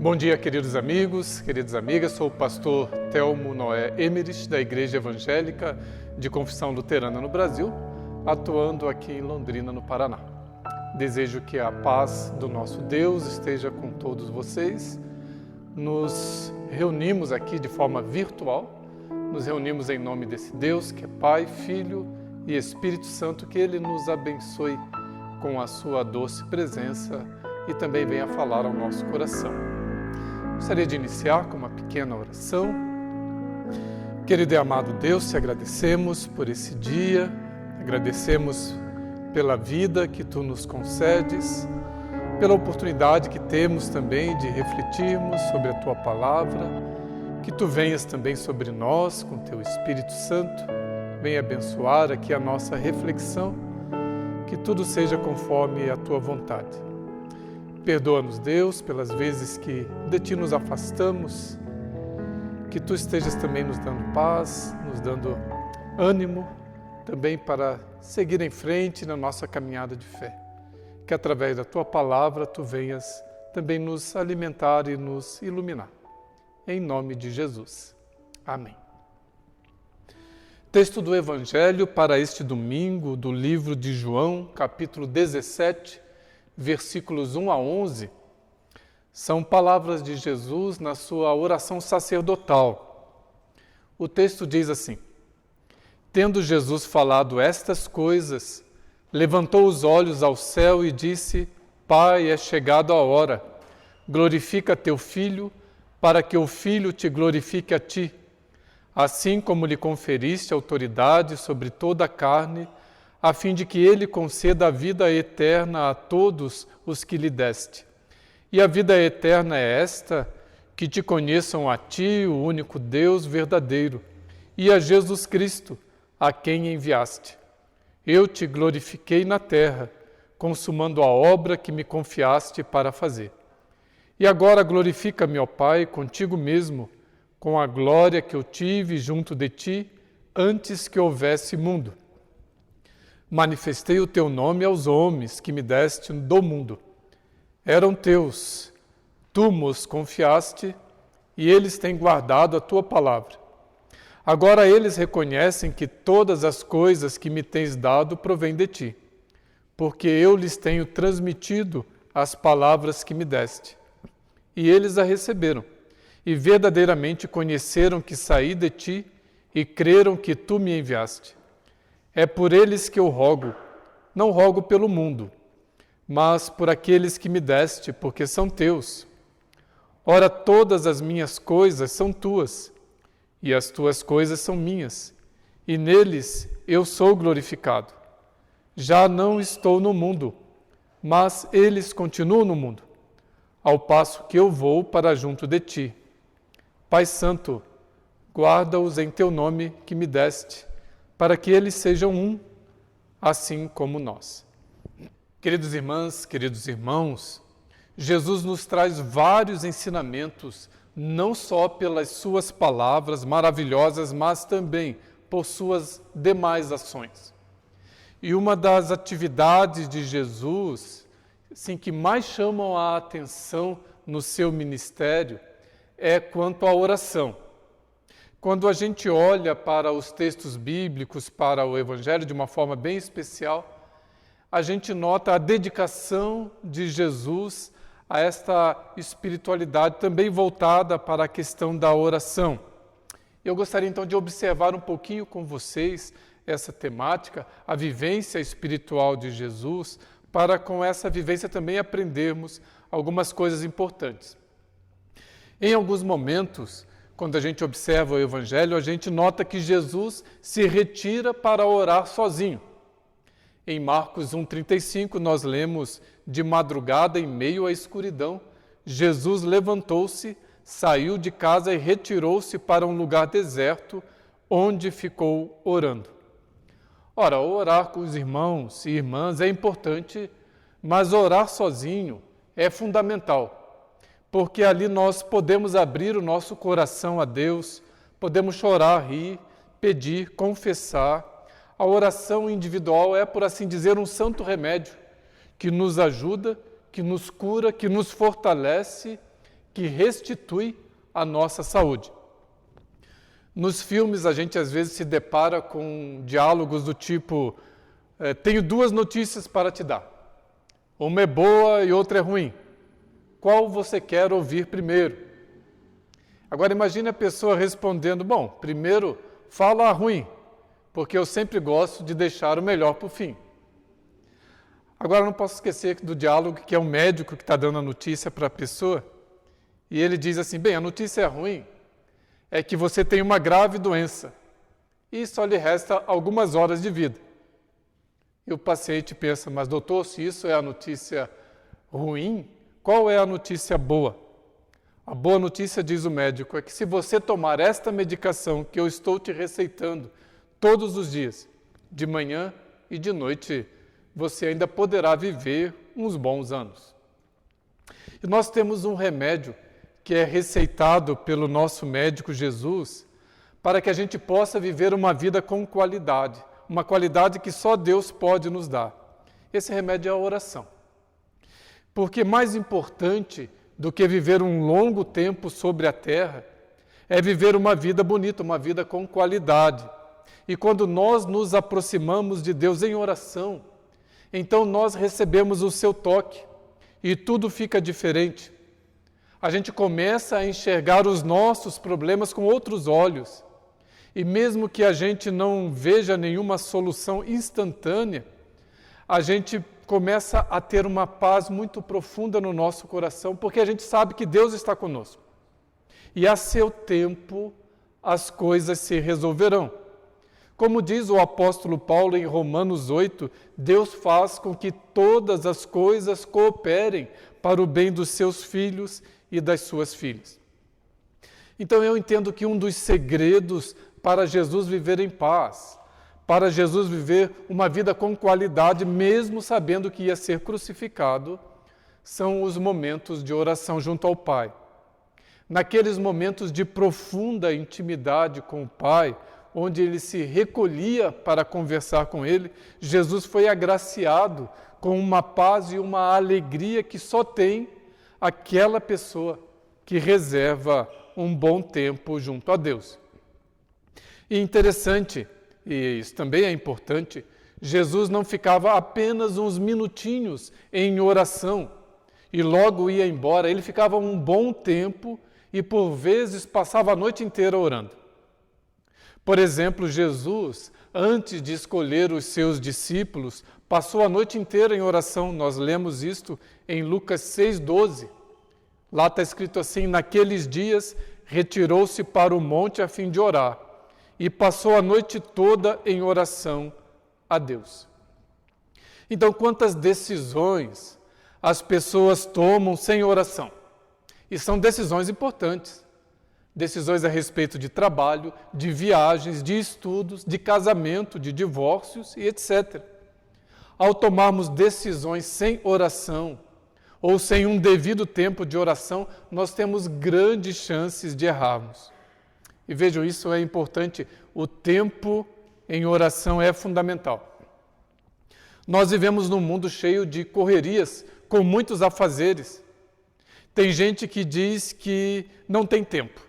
Bom dia, queridos amigos, queridas amigas. Sou o pastor Telmo Noé Emerich, da Igreja Evangélica de Confissão Luterana no Brasil, atuando aqui em Londrina, no Paraná. Desejo que a paz do nosso Deus esteja com todos vocês. Nos reunimos aqui de forma virtual, nos reunimos em nome desse Deus que é Pai, Filho e Espírito Santo, que Ele nos abençoe com a sua doce presença e também venha falar ao nosso coração. Gostaria de iniciar com uma pequena oração. Querido e amado Deus, te agradecemos por esse dia, agradecemos pela vida que Tu nos concedes, pela oportunidade que temos também de refletirmos sobre a Tua Palavra, que Tu venhas também sobre nós com Teu Espírito Santo, venha abençoar aqui a nossa reflexão, que tudo seja conforme a Tua vontade. Perdoa-nos, Deus, pelas vezes que de Ti nos afastamos, que Tu estejas também nos dando paz, nos dando ânimo, também para seguir em frente na nossa caminhada de fé. Que através da Tua Palavra Tu venhas também nos alimentar e nos iluminar. Em nome de Jesus. Amém. Texto do Evangelho para este domingo, do livro de João, capítulo 17, versículos 1 a 11, são palavras de Jesus na sua oração sacerdotal. O texto diz assim: Tendo Jesus falado estas coisas, levantou os olhos ao céu e disse: Pai, é chegada a hora, glorifica teu Filho, para que o Filho te glorifique a ti, assim como lhe conferiste autoridade sobre toda a carne, a fim de que ele conceda a vida eterna a todos os que lhe deste. E a vida eterna é esta, que te conheçam a ti, o único Deus verdadeiro, e a Jesus Cristo, a quem enviaste. Eu te glorifiquei na terra, consumando a obra que me confiaste para fazer. E agora glorifica-me, ó Pai, contigo mesmo, com a glória que eu tive junto de ti, antes que houvesse mundo. Manifestei o teu nome aos homens que me deste do mundo. Eram teus, tu nos confiaste, e eles têm guardado a tua palavra. Agora eles reconhecem que todas as coisas que me tens dado provêm de ti, porque eu lhes tenho transmitido as palavras que me deste. E eles a receberam, e verdadeiramente conheceram que saí de ti, e creram que tu me enviaste. É por eles que eu rogo, não rogo pelo mundo, mas por aqueles que me deste, porque são teus. Ora, todas as minhas coisas são tuas, e as tuas coisas são minhas, e neles eu sou glorificado. Já não estou no mundo, mas eles continuam no mundo, ao passo que eu vou para junto de ti. Pai Santo, guarda-os em teu nome que me deste, para que eles sejam um, assim como nós. Queridos irmãs, queridos irmãos, Jesus nos traz vários ensinamentos, não só pelas suas palavras maravilhosas, mas também por suas demais ações. E uma das atividades de Jesus, assim, que mais chamam a atenção no seu ministério é quanto à oração. Quando a gente olha para os textos bíblicos, para o Evangelho de uma forma bem especial, a gente nota a dedicação de Jesus a esta espiritualidade também voltada para a questão da oração. Eu gostaria então de observar um pouquinho com vocês essa temática, a vivência espiritual de Jesus, para com essa vivência também aprendermos algumas coisas importantes. Em alguns momentos, quando a gente observa o Evangelho, a gente nota que Jesus se retira para orar sozinho. Em Marcos 1,35, nós lemos: de madrugada, em meio à escuridão, Jesus levantou-se, saiu de casa e retirou-se para um lugar deserto, onde ficou orando. Ora, orar com os irmãos e irmãs é importante, mas orar sozinho é fundamental. Porque ali nós podemos abrir o nosso coração a Deus, podemos chorar, rir, pedir, confessar. A oração individual é, por assim dizer, um santo remédio que nos ajuda, que nos cura, que nos fortalece que restitui a nossa saúde. Nos filmes, a gente às vezes se depara com diálogos do tipo: tenho duas notícias para te dar. Uma é boa e outra é ruim. Qual você quer ouvir primeiro? Agora imagine a pessoa respondendo: bom, primeiro fala a ruim, porque eu sempre gosto de deixar o melhor para o fim. Agora não posso esquecer do diálogo que é o médico que está dando a notícia para a pessoa, e ele diz assim: bem, a notícia ruim é que você tem uma grave doença e só lhe resta algumas horas de vida. E o paciente pensa: mas doutor, se isso é a notícia ruim, qual é a notícia boa? A boa notícia, diz o médico, é que se você tomar esta medicação que eu estou te receitando todos os dias, de manhã e de noite, você ainda poderá viver uns bons anos. E nós temos um remédio que é receitado pelo nosso médico Jesus para que a gente possa viver uma vida com qualidade, uma qualidade que só Deus pode nos dar. Esse remédio é a oração. Porque mais importante do que viver um longo tempo sobre a terra é viver uma vida bonita, uma vida com qualidade. E quando nós nos aproximamos de Deus em oração, então nós recebemos o seu toque e tudo fica diferente. A gente começa a enxergar os nossos problemas com outros olhos. E mesmo que a gente não veja nenhuma solução instantânea, a gente começa a ter uma paz muito profunda no nosso coração, porque a gente sabe que Deus está conosco. E a seu tempo as coisas se resolverão. Como diz o apóstolo Paulo em Romanos 8, Deus faz com que todas as coisas cooperem para o bem dos seus filhos e das suas filhas. Então eu entendo que um dos segredos para Jesus viver em paz, para Jesus viver uma vida com qualidade, mesmo sabendo que ia ser crucificado, são os momentos de oração junto ao Pai. Naqueles momentos de profunda intimidade com o Pai, onde ele se recolhia para conversar com ele, Jesus foi agraciado com uma paz e uma alegria que só tem aquela pessoa que reserva um bom tempo junto a Deus. E interessante, e isso também é importante, Jesus não ficava apenas uns minutinhos em oração e logo ia embora, ele ficava um bom tempo e por vezes passava a noite inteira orando. Por exemplo, Jesus, antes de escolher os seus discípulos, passou a noite inteira em oração. Nós lemos isto em Lucas 6,12. Lá está escrito assim: naqueles dias retirou-se para o monte a fim de orar e passou a noite toda em oração a Deus. Então, quantas decisões as pessoas tomam sem oração? E são decisões importantes. Decisões a respeito de trabalho, de viagens, de estudos, de casamento, de divórcios e etc. Ao tomarmos decisões sem oração ou sem um devido tempo de oração, nós temos grandes chances de errarmos. E vejam, isso é importante, o tempo em oração é fundamental. Nós vivemos num mundo cheio de correrias, com muitos afazeres. Tem gente que diz que não tem tempo.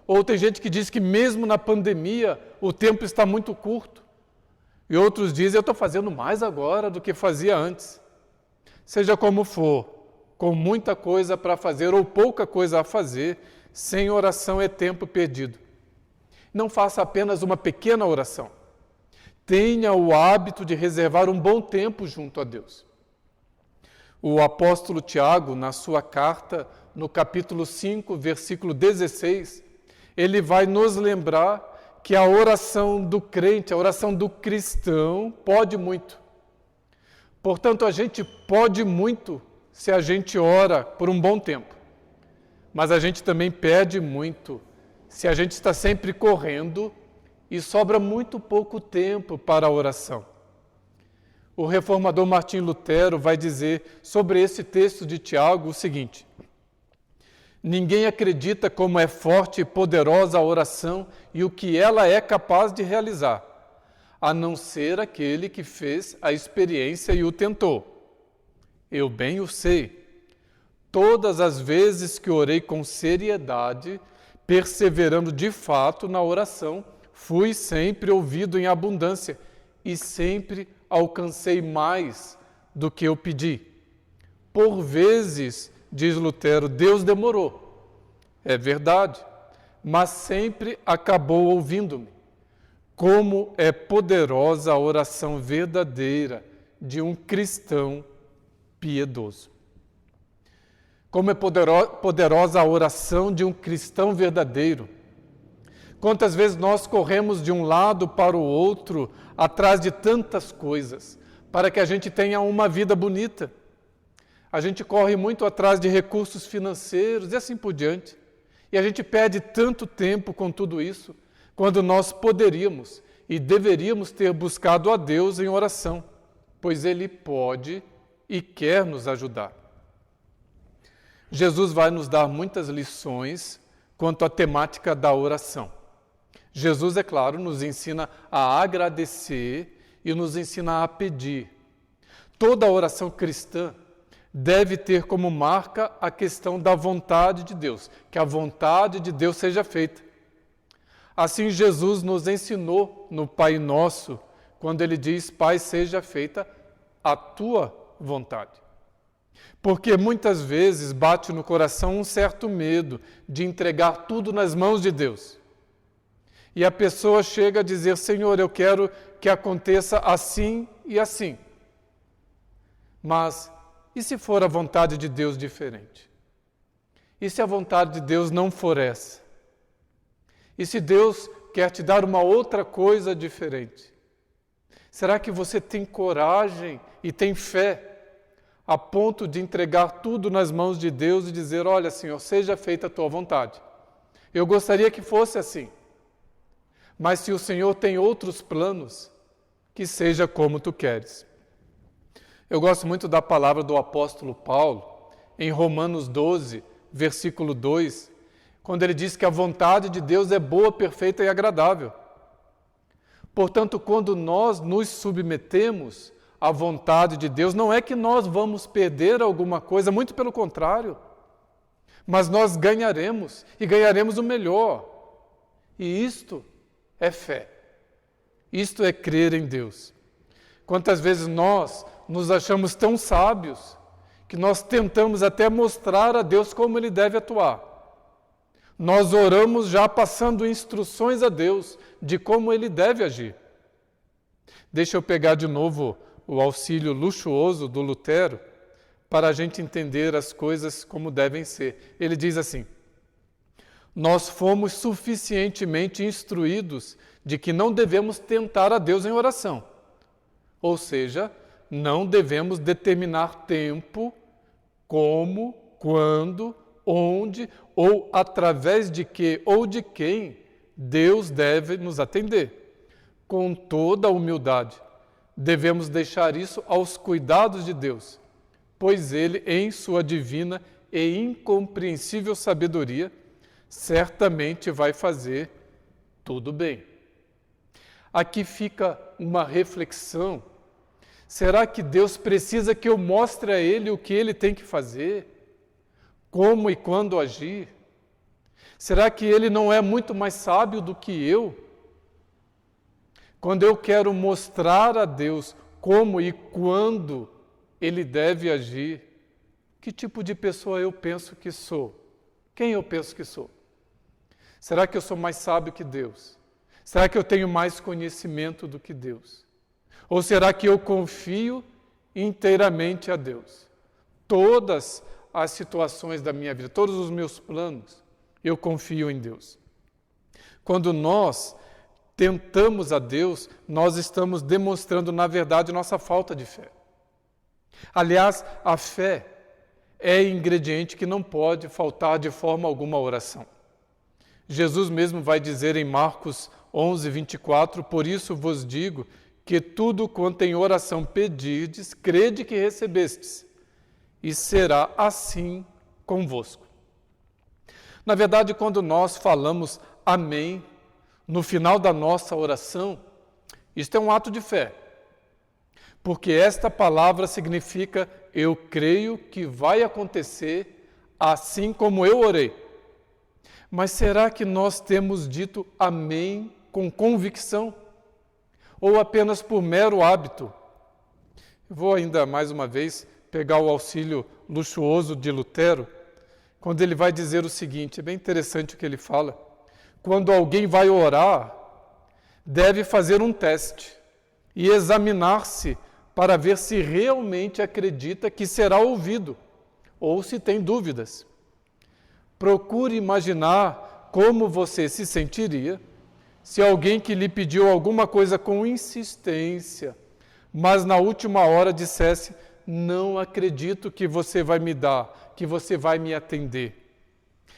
Ou tem gente que diz que mesmo na pandemia o tempo está muito curto. E outros dizem: eu estou fazendo mais agora do que fazia antes. Seja como for, com muita coisa para fazer ou pouca coisa a fazer, sem oração é tempo perdido. Não faça apenas uma pequena oração. Tenha o hábito de reservar um bom tempo junto a Deus. O apóstolo Tiago, na sua carta, no capítulo 5, versículo 16, ele vai nos lembrar que a oração do crente, a oração do cristão, pode muito. Portanto, a gente pode muito se a gente ora por um bom tempo. Mas a gente também perde muito se a gente está sempre correndo e sobra muito pouco tempo para a oração. O reformador Martim Lutero vai dizer sobre esse texto de Tiago o seguinte: ninguém acredita como é forte e poderosa a oração e o que ela é capaz de realizar, a não ser aquele que fez a experiência e o tentou. Eu bem o sei. Todas as vezes que orei com seriedade, perseverando de fato na oração, fui sempre ouvido em abundância e sempre alcancei mais do que eu pedi. Por vezes, diz Lutero, Deus demorou. É verdade, mas sempre acabou ouvindo-me. Como é poderosa a oração verdadeira de um cristão piedoso. Como é poderosa a oração de um cristão verdadeiro. Quantas vezes nós corremos de um lado para o outro, atrás de tantas coisas, para que a gente tenha uma vida bonita. A gente corre muito atrás de recursos financeiros e assim por diante. E a gente perde tanto tempo com tudo isso, quando nós poderíamos e deveríamos ter buscado a Deus em oração, pois Ele pode e quer nos ajudar. Jesus vai nos dar muitas lições quanto à temática da oração. Jesus, é claro, nos ensina a agradecer e nos ensina a pedir. Toda oração cristã deve ter como marca a questão da vontade de Deus, que a vontade de Deus seja feita. Assim Jesus nos ensinou no Pai Nosso, quando Ele diz, Pai, seja feita a Tua vontade. Porque muitas vezes bate no coração um certo medo de entregar tudo nas mãos de Deus. E a pessoa chega a dizer, Senhor, eu quero que aconteça assim e assim. Mas e se for a vontade de Deus diferente? E se a vontade de Deus não for essa? E se Deus quer te dar uma outra coisa diferente? Será que você tem coragem e tem fé a ponto de entregar tudo nas mãos de Deus e dizer, olha, Senhor, seja feita a Tua vontade. Eu gostaria que fosse assim. Mas se o Senhor tem outros planos, que seja como Tu queres. Eu gosto muito da palavra do apóstolo Paulo, em Romanos 12, versículo 2, quando ele diz que a vontade de Deus é boa, perfeita e agradável. Portanto, quando nós nos submetemos à vontade de Deus, não é que nós vamos perder alguma coisa, muito pelo contrário, mas nós ganharemos, e ganharemos o melhor. E isto é fé. Isto é crer em Deus. Quantas vezes nós nos achamos tão sábios que nós tentamos até mostrar a Deus como Ele deve atuar. Nós oramos já passando instruções a Deus de como Ele deve agir. Deixa eu pegar de novo o auxílio luxuoso do Lutero para a gente entender as coisas como devem ser. Ele diz assim, nós fomos suficientemente instruídos de que não devemos tentar a Deus em oração. Ou seja, não devemos determinar tempo, como, quando, onde ou através de que ou de quem Deus deve nos atender. Com toda a humildade, devemos deixar isso aos cuidados de Deus, pois Ele, em sua divina e incompreensível sabedoria, certamente vai fazer tudo bem. Aqui fica uma reflexão. Será que Deus precisa que eu mostre a Ele o que Ele tem que fazer? Como e quando agir? Será que Ele não é muito mais sábio do que eu? Quando eu quero mostrar a Deus como e quando Ele deve agir, que tipo de pessoa eu penso que sou? Quem eu penso que sou? Será que eu sou mais sábio que Deus? Será que eu tenho mais conhecimento do que Deus? Ou será que eu confio inteiramente a Deus? Todas as situações da minha vida, todos os meus planos, eu confio em Deus. Quando nós tentamos a Deus, nós estamos demonstrando, na verdade, nossa falta de fé. Aliás, a fé é ingrediente que não pode faltar de forma alguma à oração. Jesus mesmo vai dizer em Marcos 11, 24, por isso vos digo que tudo quanto em oração pedirdes, crede que recebestes, e será assim convosco. Na verdade, quando nós falamos amém, no final da nossa oração, isto é um ato de fé, porque esta palavra significa eu creio que vai acontecer assim como eu orei. Mas será que nós temos dito amém com convicção? Ou apenas por mero hábito? Vou ainda mais uma vez pegar o auxílio luxuoso de Lutero, quando ele vai dizer o seguinte, é bem interessante o que ele fala. Quando alguém vai orar, deve fazer um teste e examinar-se para ver se realmente acredita que será ouvido ou se tem dúvidas. Procure imaginar como você se sentiria se alguém que lhe pediu alguma coisa com insistência, mas na última hora dissesse: não acredito que você vai me dar, que você vai me atender.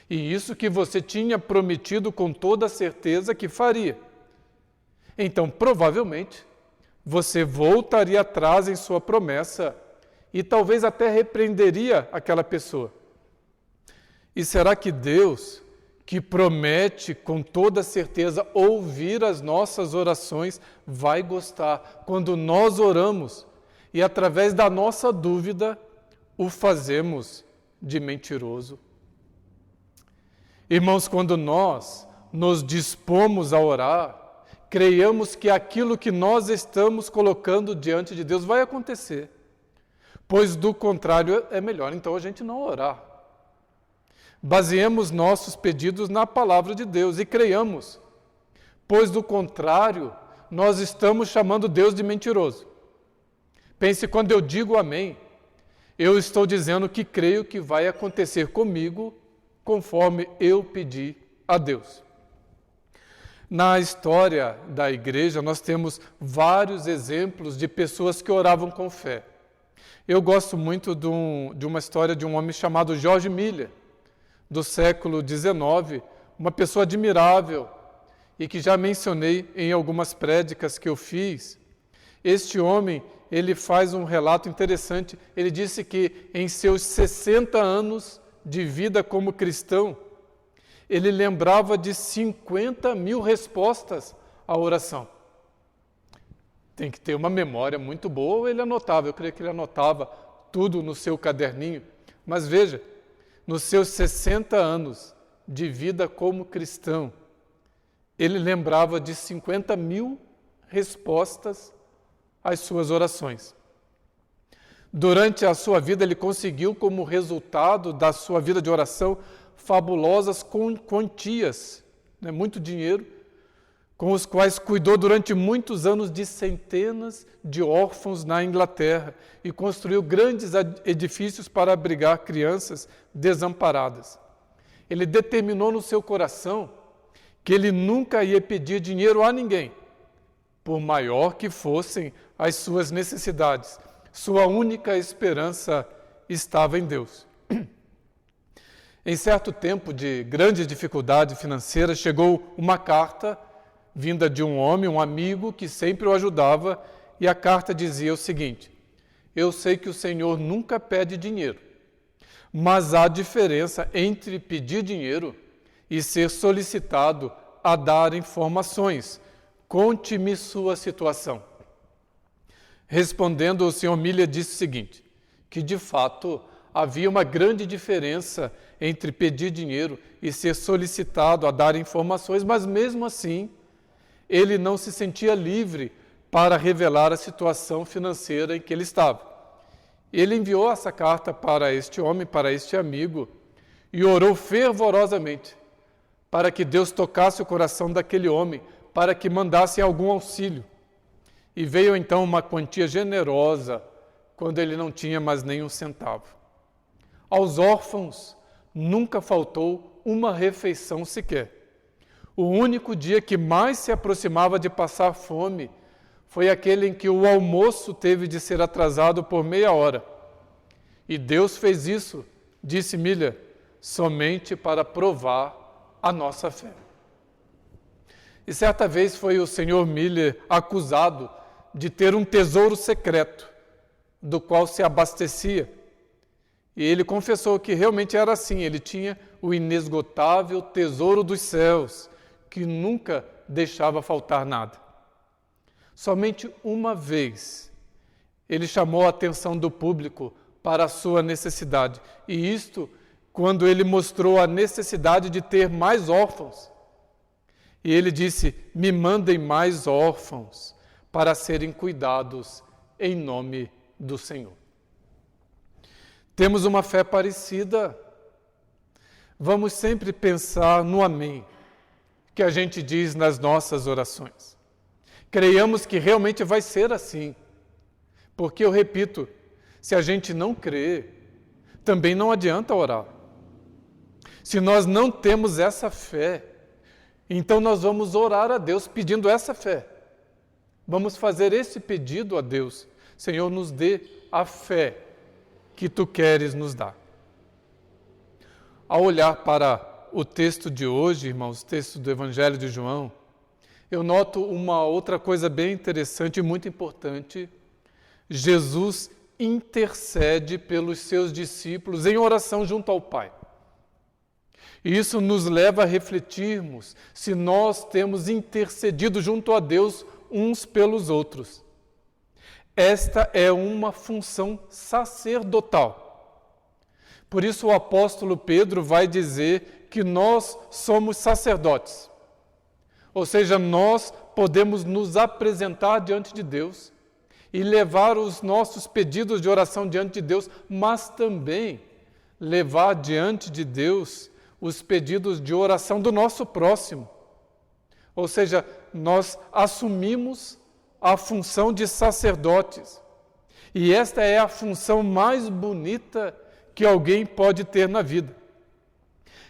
E isso que você tinha prometido com toda certeza que faria. Então, provavelmente, você voltaria atrás em sua promessa e talvez até repreenderia aquela pessoa. E será que Deus, que promete com toda certeza ouvir as nossas orações, vai gostar quando nós oramos e através da nossa dúvida o fazemos de mentiroso? Irmãos, quando nós nos dispomos a orar, creiamos que aquilo que nós estamos colocando diante de Deus vai acontecer, pois do contrário é melhor então a gente não orar. Baseemos nossos pedidos na palavra de Deus e creiamos, pois do contrário nós estamos chamando Deus de mentiroso. Pense, quando eu digo amém, eu estou dizendo que creio que vai acontecer comigo conforme eu pedi a Deus. Na história da igreja, nós temos vários exemplos de pessoas que oravam com fé. Eu gosto muito de uma história de um homem chamado George Miller, do século XIX, uma pessoa admirável e que já mencionei em algumas prédicas que eu fiz. Este homem, ele faz um relato interessante. Ele disse que em seus 60 anos de vida como cristão, ele lembrava de 50.000 respostas à oração. Tem que ter uma memória muito boa ou ele anotava. Eu creio que ele anotava tudo no seu caderninho. Mas veja, nos seus 60 anos de vida como cristão, ele lembrava de 50.000 respostas às suas orações. Durante a sua vida, ele conseguiu, como resultado da sua vida de oração, fabulosas quantias, muito dinheiro, com os quais cuidou durante muitos anos de centenas de órfãos na Inglaterra e construiu grandes edifícios para abrigar crianças desamparadas. Ele determinou no seu coração que ele nunca ia pedir dinheiro a ninguém, por maior que fossem as suas necessidades. Sua única esperança estava em Deus. Em certo tempo de grande dificuldade financeira, chegou uma carta vinda de um homem, um amigo, que sempre o ajudava, e a carta dizia o seguinte: eu sei que o Senhor nunca pede dinheiro, mas há diferença entre pedir dinheiro e ser solicitado a dar informações. Conte-me sua situação. Respondendo, o Sr. Miller disse o seguinte, que de fato havia uma grande diferença entre pedir dinheiro e ser solicitado a dar informações, mas mesmo assim, ele não se sentia livre para revelar a situação financeira em que ele estava. Ele enviou essa carta para este homem, para este amigo, e orou fervorosamente para que Deus tocasse o coração daquele homem, para que mandasse algum auxílio. E veio então uma quantia generosa, quando ele não tinha mais nem um centavo. Aos órfãos nunca faltou uma refeição sequer. O único dia que mais se aproximava de passar fome foi aquele em que o almoço teve de ser atrasado por meia hora. E Deus fez isso, disse Miller, somente para provar a nossa fé. E certa vez foi o Sr. Miller acusado de ter um tesouro secreto, do qual se abastecia. E ele confessou que realmente era assim, ele tinha o inesgotável tesouro dos céus, que nunca deixava faltar nada. Somente uma vez ele chamou a atenção do público para a sua necessidade, e isto quando ele mostrou a necessidade de ter mais órfãos. E ele disse: me mandem mais órfãos para serem cuidados em nome do Senhor. Temos uma fé parecida. Vamos sempre pensar no amém que a gente diz nas nossas orações. Creiamos que realmente vai ser assim. Porque, eu repito, se a gente não crê, também não adianta orar. Se nós não temos essa fé, então nós vamos orar a Deus pedindo essa fé. Vamos fazer esse pedido a Deus. Senhor, nos dê a fé que Tu queres nos dar. Ao olhar para o texto de hoje, irmãos, o texto do Evangelho de João, eu noto uma outra coisa bem interessante e muito importante. Jesus intercede pelos seus discípulos em oração junto ao Pai. E isso nos leva a refletirmos se nós temos intercedido junto a Deus uns pelos outros. Esta é uma função sacerdotal. Por isso o apóstolo Pedro vai dizer que nós somos sacerdotes. Ou seja, nós podemos nos apresentar diante de Deus e levar os nossos pedidos de oração diante de Deus, mas também levar diante de Deus os pedidos de oração do nosso próximo. Ou seja, nós assumimos a função de sacerdotes. E esta é a função mais bonita que alguém pode ter na vida.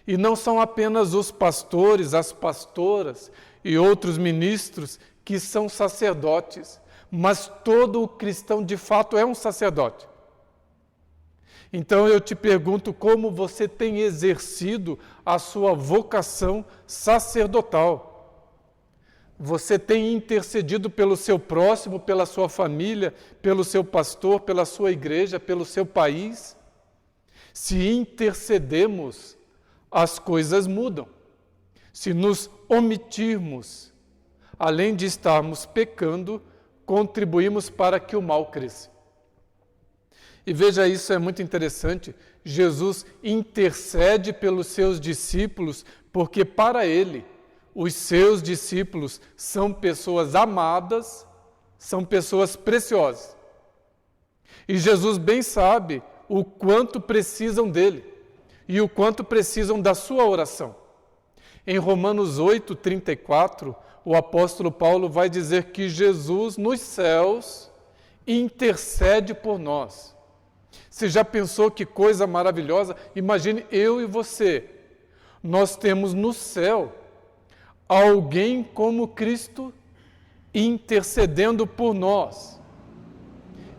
E não são apenas os pastores, as pastoras e outros ministros que são sacerdotes, mas todo o cristão de fato é um sacerdote. Então eu te pergunto como você tem exercido a sua vocação sacerdotal. Você tem intercedido pelo seu próximo, pela sua família, pelo seu pastor, pela sua igreja, pelo seu país? Se intercedemos, as coisas mudam. Se nos omitirmos, além de estarmos pecando, contribuímos para que o mal cresça. E veja, isso é muito interessante. Jesus intercede pelos seus discípulos, porque para ele, os seus discípulos são pessoas amadas, são pessoas preciosas. E Jesus bem sabe o quanto precisam dele e o quanto precisam da sua oração. Em Romanos 8:34, o apóstolo Paulo vai dizer que Jesus nos céus intercede por nós. Você já pensou que coisa maravilhosa? Imagine eu e você. Nós temos no céu alguém como Cristo intercedendo por nós.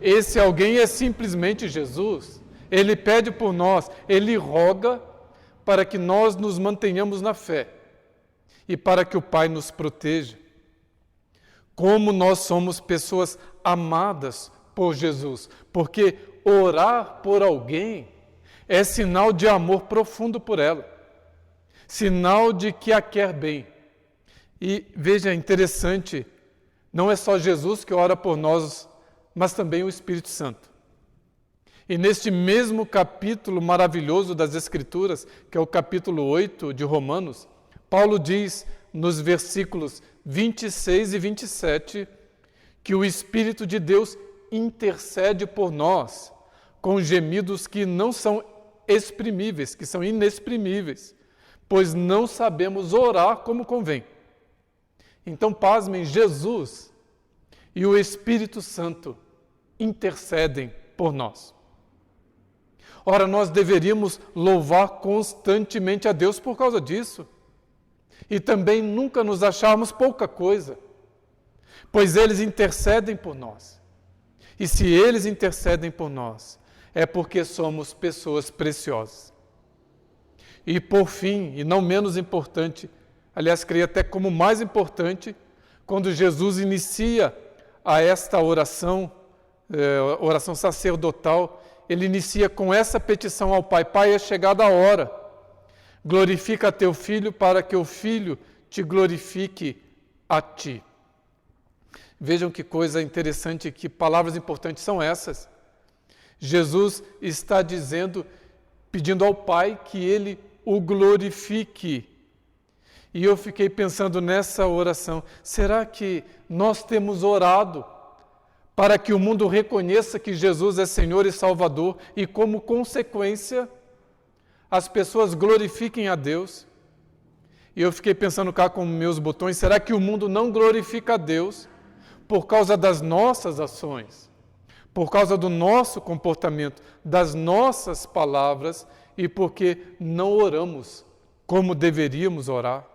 Esse alguém é simplesmente Jesus. Ele pede por nós, ele roga para que nós nos mantenhamos na fé e para que o Pai nos proteja. Como nós somos pessoas amadas por Jesus, porque orar por alguém é sinal de amor profundo por ela, sinal de que a quer bem. E veja, interessante, não é só Jesus que ora por nós, mas também o Espírito Santo. E neste mesmo capítulo maravilhoso das Escrituras, que é o capítulo 8 de Romanos, Paulo diz nos versículos 26 e 27 que o Espírito de Deus intercede por nós com gemidos que não são exprimíveis, que são inexprimíveis, pois não sabemos orar como convém. Então, pasmem, Jesus e o Espírito Santo intercedem por nós. Ora, nós deveríamos louvar constantemente a Deus por causa disso. E também nunca nos acharmos pouca coisa, pois eles intercedem por nós. E se eles intercedem por nós, é porque somos pessoas preciosas. E por fim, e não menos importante, aliás, creio até como mais importante, quando Jesus inicia a esta oração, oração sacerdotal, ele inicia com essa petição ao Pai: Pai, é chegada a hora, glorifica teu Filho para que o Filho te glorifique a ti. Vejam que coisa interessante, que palavras importantes são essas. Jesus está dizendo pedindo ao Pai que Ele o glorifique. E eu fiquei pensando nessa oração, será que nós temos orado para que o mundo reconheça que Jesus é Senhor e Salvador e, como consequência, as pessoas glorifiquem a Deus? E eu fiquei pensando cá com meus botões, será que o mundo não glorifica a Deus por causa das nossas ações, por causa do nosso comportamento, das nossas palavras e porque não oramos como deveríamos orar?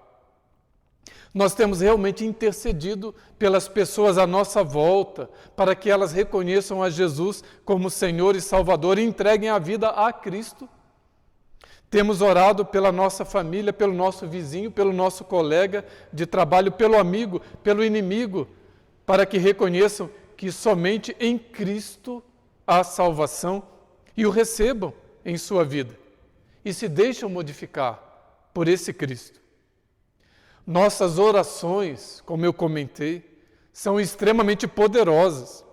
Nós temos realmente intercedido pelas pessoas à nossa volta, para que elas reconheçam a Jesus como Senhor e Salvador e entreguem a vida a Cristo. Temos orado pela nossa família, pelo nosso vizinho, pelo nosso colega de trabalho, pelo amigo, pelo inimigo, para que reconheçam que somente em Cristo há salvação e o recebam em sua vida e se deixam modificar por esse Cristo. Nossas orações, como eu comentei, são extremamente poderosas.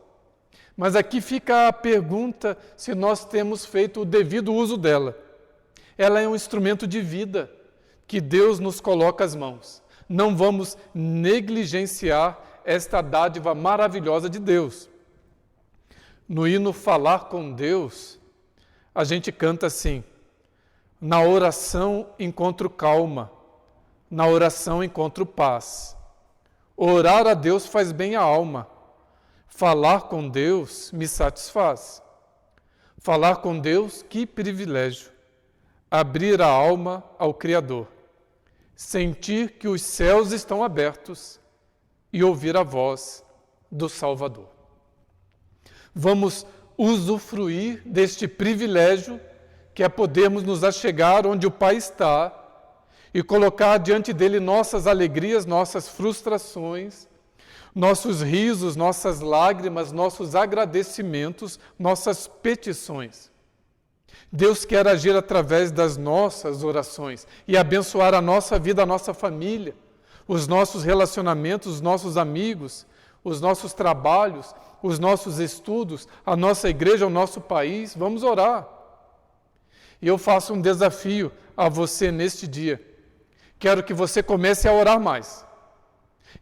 Mas aqui fica a pergunta se nós temos feito o devido uso dela. Ela é um instrumento de vida que Deus nos coloca às mãos. Não vamos negligenciar esta dádiva maravilhosa de Deus. No hino Falar com Deus, a gente canta assim: na oração encontro calma, na oração encontro paz. Orar a Deus faz bem à alma. Falar com Deus me satisfaz. Falar com Deus, que privilégio. Abrir a alma ao Criador. Sentir que os céus estão abertos e ouvir a voz do Salvador. Vamos usufruir deste privilégio que é podermos nos achegar onde o Pai está e colocar diante dele nossas alegrias, nossas frustrações, nossos risos, nossas lágrimas, nossos agradecimentos, nossas petições. Deus quer agir através das nossas orações e abençoar a nossa vida, a nossa família, os nossos relacionamentos, os nossos amigos, os nossos trabalhos, os nossos estudos, a nossa igreja, o nosso país. Vamos orar. E eu faço um desafio a você neste dia. Quero que você comece a orar mais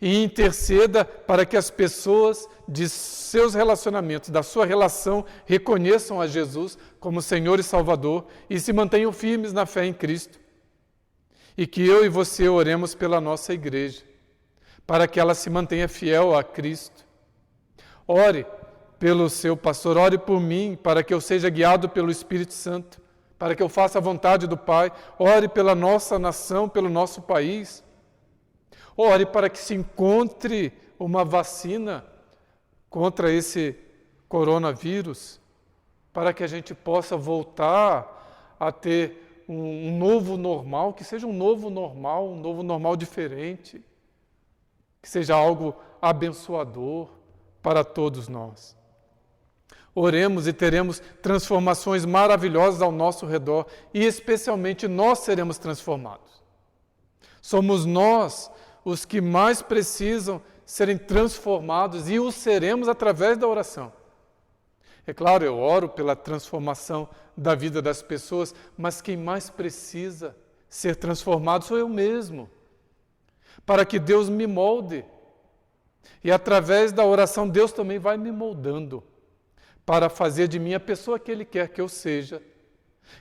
e interceda para que as pessoas de seus relacionamentos, da sua relação, reconheçam a Jesus como Senhor e Salvador e se mantenham firmes na fé em Cristo. E que eu e você oremos pela nossa igreja, para que ela se mantenha fiel a Cristo. Ore pelo seu pastor, ore por mim, para que eu seja guiado pelo Espírito Santo, para que eu faça a vontade do Pai. Ore pela nossa nação, pelo nosso país. Ore para que se encontre uma vacina contra esse coronavírus, para que a gente possa voltar a ter um novo normal, que seja um novo normal diferente, que seja algo abençoador para todos nós. Oremos e teremos transformações maravilhosas ao nosso redor e especialmente nós seremos transformados. Somos nós os que mais precisam serem transformados e o seremos através da oração. É claro, eu oro pela transformação da vida das pessoas, mas quem mais precisa ser transformado sou eu mesmo, para que Deus me molde. E através da oração Deus também vai me moldando, para fazer de mim a pessoa que Ele quer que eu seja,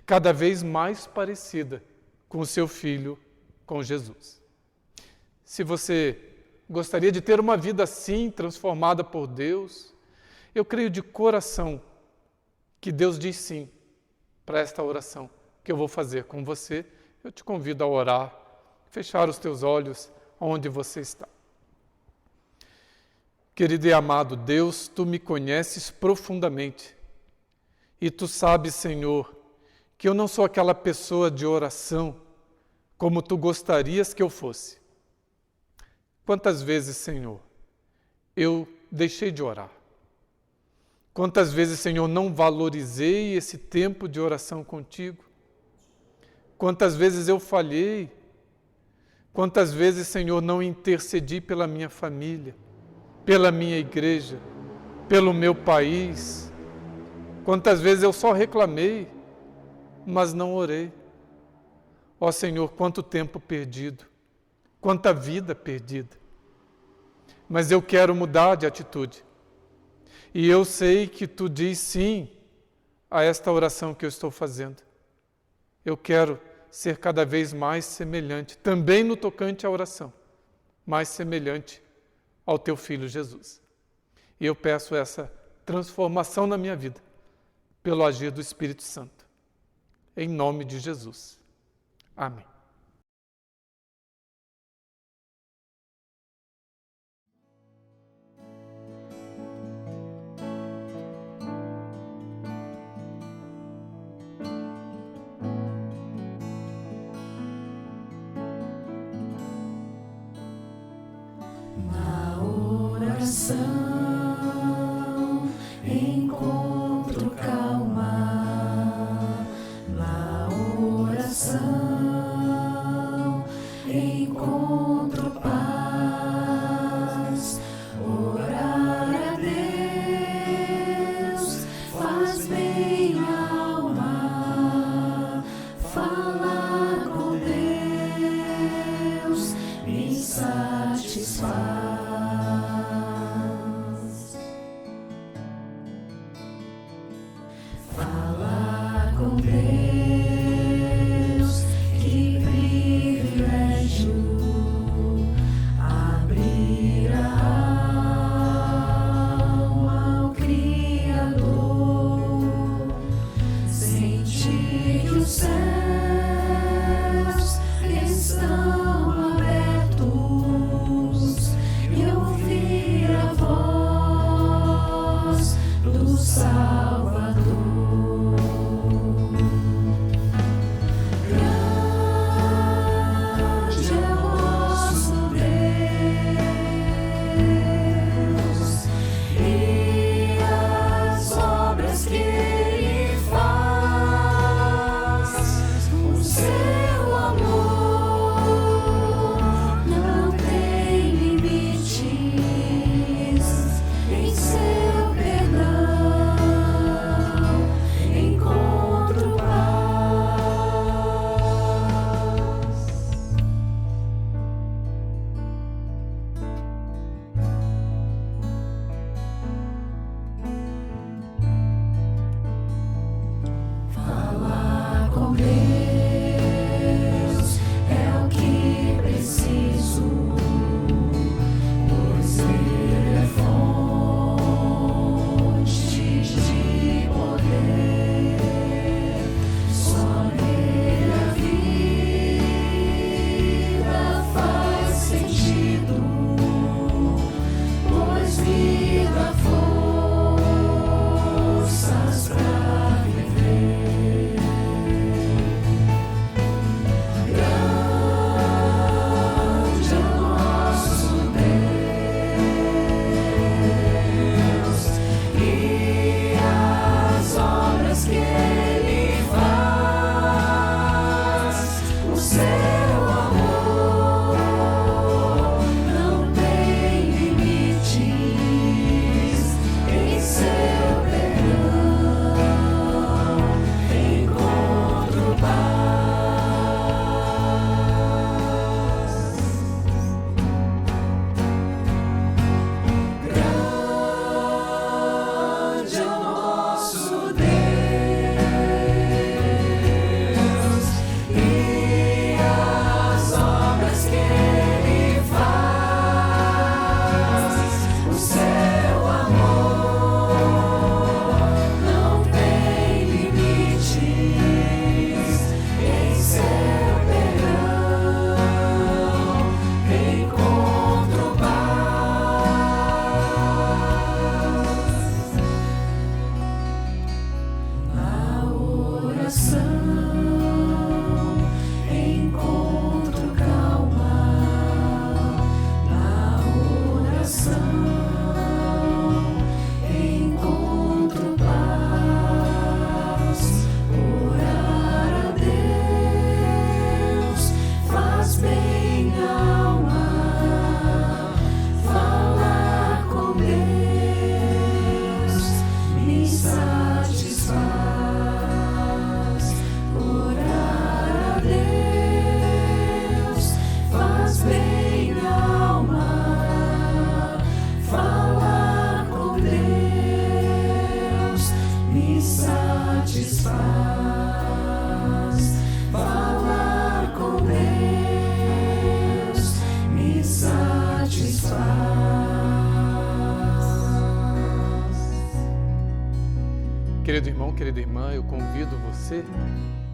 cada vez mais parecida com o seu Filho, com Jesus. Se você gostaria de ter uma vida assim, transformada por Deus, eu creio de coração que Deus diz sim para esta oração que eu vou fazer com você. Eu te convido a orar, fechar os teus olhos onde você está. Querido e amado Deus, Tu me conheces profundamente e Tu sabes, Senhor, que eu não sou aquela pessoa de oração como Tu gostarias que eu fosse. Quantas vezes, Senhor, eu deixei de orar? Quantas vezes, Senhor, não valorizei esse tempo de oração contigo? Quantas vezes eu falhei? Quantas vezes, Senhor, não intercedi pela minha família, pela minha igreja, pelo meu país? Quantas vezes eu só reclamei? mas não orei. Ó Senhor, quanto tempo perdido, quanta vida perdida. Mas eu quero mudar de atitude. E eu sei que Tu diz sim a esta oração que eu estou fazendo. Eu quero ser cada vez mais semelhante, também no tocante à oração, mais semelhante ao Teu Filho Jesus. E eu peço essa transformação na minha vida, pelo agir do Espírito Santo. Em nome de Jesus. Amém. Encontro calma na oração, encontro paz. Orar a Deus faz bem à alma, falar com Deus me satisfaz. Falar com Deus, que privilégio, abrir a alma ao Criador, sentir que os céus estão abertos e ouvir a voz do Salvador. Em seu perdão. Querido irmão, querida irmã, eu convido você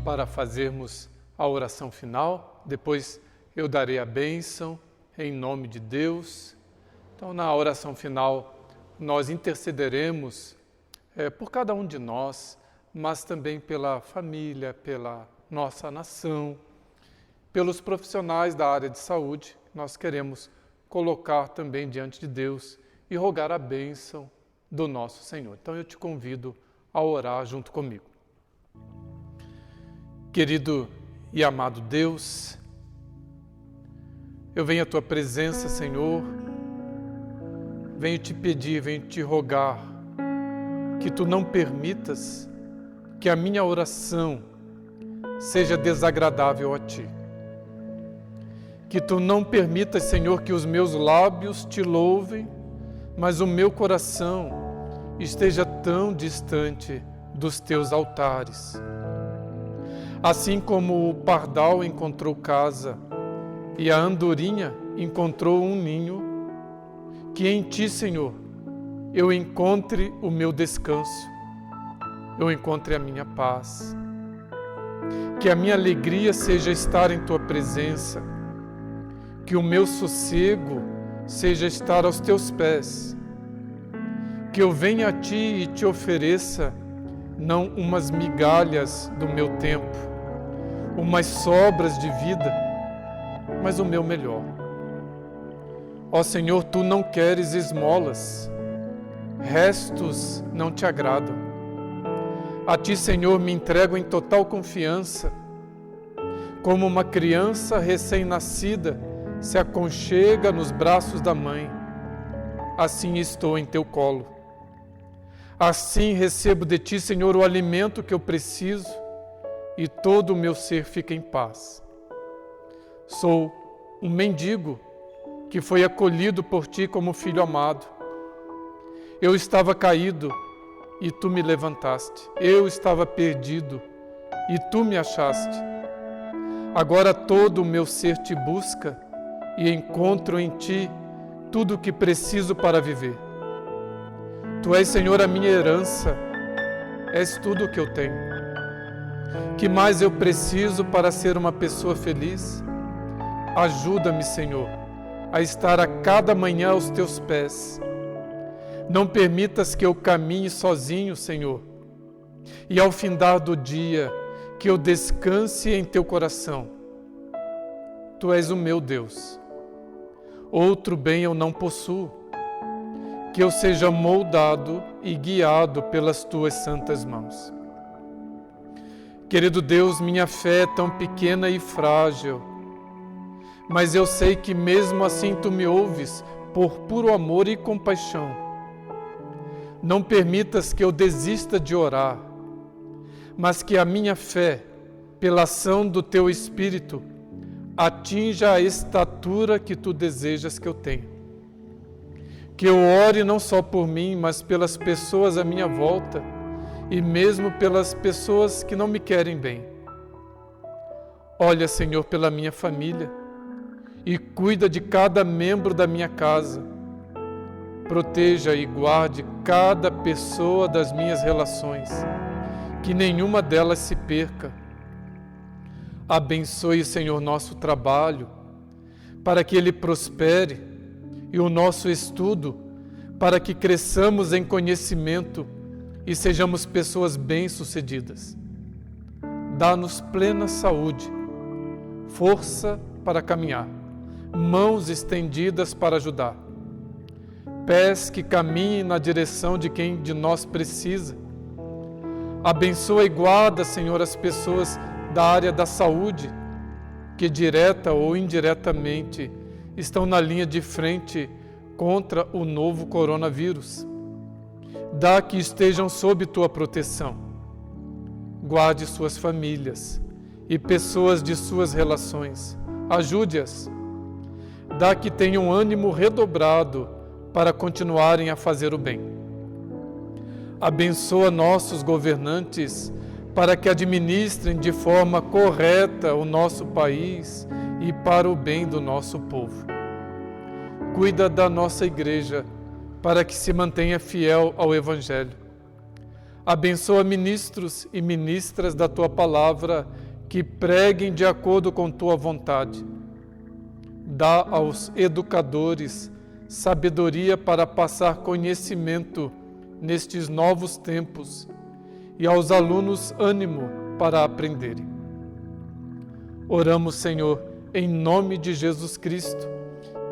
para fazermos a oração final. Depois eu darei a bênção em nome de Deus. Então, na oração final, nós intercederemos por cada um de nós, mas também pela família, pela nossa nação, pelos profissionais da área de saúde. Nós queremos colocar também diante de Deus e rogar a bênção do nosso Senhor. Então, eu te convido a orar junto comigo. Querido e amado Deus, eu venho à Tua presença, Senhor, venho te pedir, venho te rogar que Tu não permitas que a minha oração seja desagradável a Ti. Que Tu não permitas, Senhor, que os meus lábios Te louvem, mas o meu coração esteja tão distante dos Teus altares. Assim como o pardal encontrou casa e a andorinha encontrou um ninho, que em Ti, Senhor, eu encontre o meu descanso, eu encontre a minha paz. Que a minha alegria seja estar em Tua presença, que o meu sossego seja estar aos Teus pés, que eu venha a Ti e Te ofereça não umas migalhas do meu tempo, umas sobras de vida, mas o meu melhor. Ó Senhor, Tu não queres esmolas, restos não Te agradam. A Ti, Senhor, me entrego em total confiança, como uma criança recém-nascida se aconchega nos braços da mãe. Assim estou em Teu colo. Assim recebo de Ti, Senhor, o alimento que eu preciso e todo o meu ser fica em paz. Sou um mendigo que foi acolhido por Ti como filho amado. Eu estava caído e Tu me levantaste. Eu estava perdido e Tu me achaste. Agora todo o meu ser Te busca e encontro em Ti tudo o que preciso para viver. Tu és, Senhor, a minha herança, és tudo o que eu tenho. Que mais eu preciso para ser uma pessoa feliz? Ajuda-me, Senhor, a estar a cada manhã aos Teus pés. Não permitas que eu caminhe sozinho, Senhor, e ao findar do dia, que eu descanse em Teu coração. Tu és o meu Deus. Outro bem eu não possuo. Que eu seja moldado e guiado pelas Tuas santas mãos. Querido Deus, minha fé é tão pequena e frágil, mas eu sei que mesmo assim Tu me ouves por puro amor e compaixão. Não permitas que eu desista de orar, mas que a minha fé, pela ação do Teu Espírito, atinja a estatura que Tu desejas que eu tenha. Que eu ore não só por mim, mas pelas pessoas à minha volta e mesmo pelas pessoas que não me querem bem. Olha, Senhor, pela minha família e cuida de cada membro da minha casa. Proteja e guarde cada pessoa das minhas relações, que nenhuma delas se perca. Abençoe, Senhor, nosso trabalho, para que ele prospere, e o nosso estudo, para que cresçamos em conhecimento e sejamos pessoas bem-sucedidas. Dá-nos plena saúde, força para caminhar, mãos estendidas para ajudar, pés que caminhem na direção de quem de nós precisa. Abençoa e guarda, Senhor, as pessoas da área da saúde, que direta ou indiretamente estão na linha de frente contra o novo coronavírus. Dá que estejam sob Tua proteção. Guarde suas famílias e pessoas de suas relações. Ajude-as. Dá que tenham ânimo redobrado para continuarem a fazer o bem. Abençoa nossos governantes para que administrem de forma correta o nosso país e para o bem do nosso povo. Cuida da nossa igreja para que se mantenha fiel ao Evangelho. Abençoa ministros e ministras da tua palavra que preguem de acordo com tua vontade. Dá aos educadores sabedoria para passar conhecimento nestes novos tempos e aos alunos ânimo para aprenderem. Oramos, Senhor, em nome de Jesus Cristo,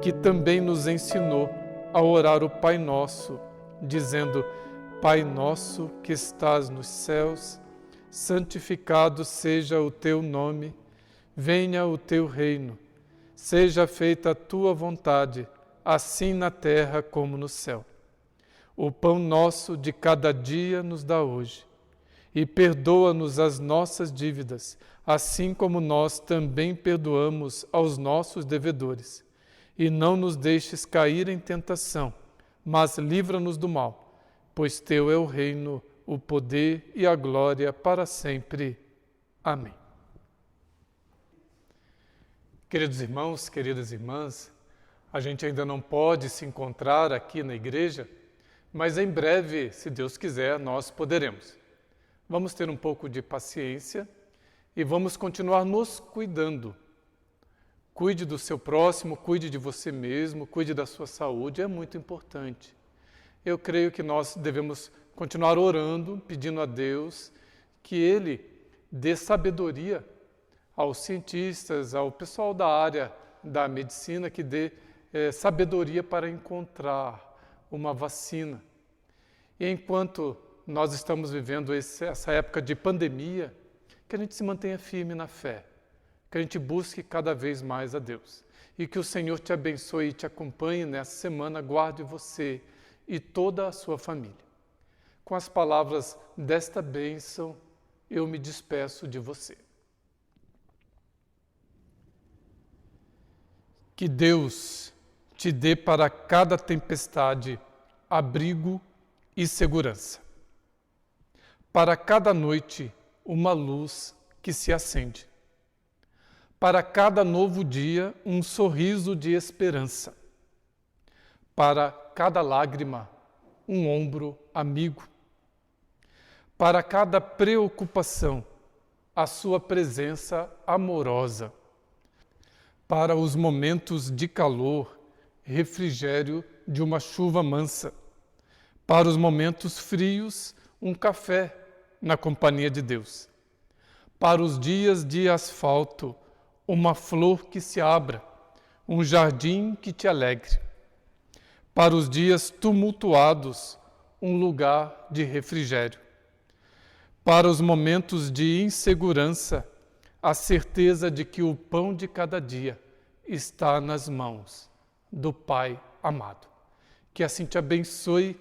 que também nos ensinou a orar o Pai Nosso, dizendo: Pai nosso que estás nos céus, santificado seja o teu nome, venha o teu reino, seja feita a tua vontade, assim na terra como no céu. O pão nosso de cada dia nos dá hoje, e perdoa-nos as nossas dívidas, assim como nós também perdoamos aos nossos devedores. E não nos deixes cair em tentação, mas livra-nos do mal, pois teu é o reino, o poder e a glória para sempre. Amém. Queridos irmãos, queridas irmãs, a gente ainda não pode se encontrar aqui na igreja, mas em breve, se Deus quiser, nós poderemos. Vamos ter um pouco de paciência e vamos continuar nos cuidando. Cuide do seu próximo, cuide de você mesmo, cuide da sua saúde, é muito importante. Eu creio que nós devemos continuar orando, pedindo a Deus que Ele dê sabedoria aos cientistas, ao pessoal da área da medicina, que dê sabedoria para encontrar uma vacina. E enquanto nós estamos vivendo essa época de pandemia, que a gente se mantenha firme na fé, que a gente busque cada vez mais a Deus. E que o Senhor te abençoe e te acompanhe nessa semana, guarde você e toda a sua família. Com as palavras desta bênção, eu me despeço de você. Que Deus te dê para cada tempestade abrigo e segurança. Para cada noite, uma luz que se acende. Para cada novo dia, um sorriso de esperança. Para cada lágrima, um ombro amigo. Para cada preocupação, a sua presença amorosa. Para os momentos de calor, refrigério de uma chuva mansa. Para os momentos frios, um café na companhia de Deus. Para os dias de asfalto, uma flor que se abra, um jardim que te alegre. Para os dias tumultuados, um lugar de refrigério. Para os momentos de insegurança, a certeza de que o pão de cada dia está nas mãos do Pai amado. Que assim te abençoe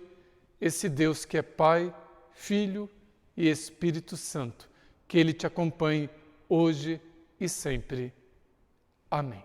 esse Deus que é Pai, Filho e Espírito Santo. Que Ele te acompanhe hoje e sempre. Amém.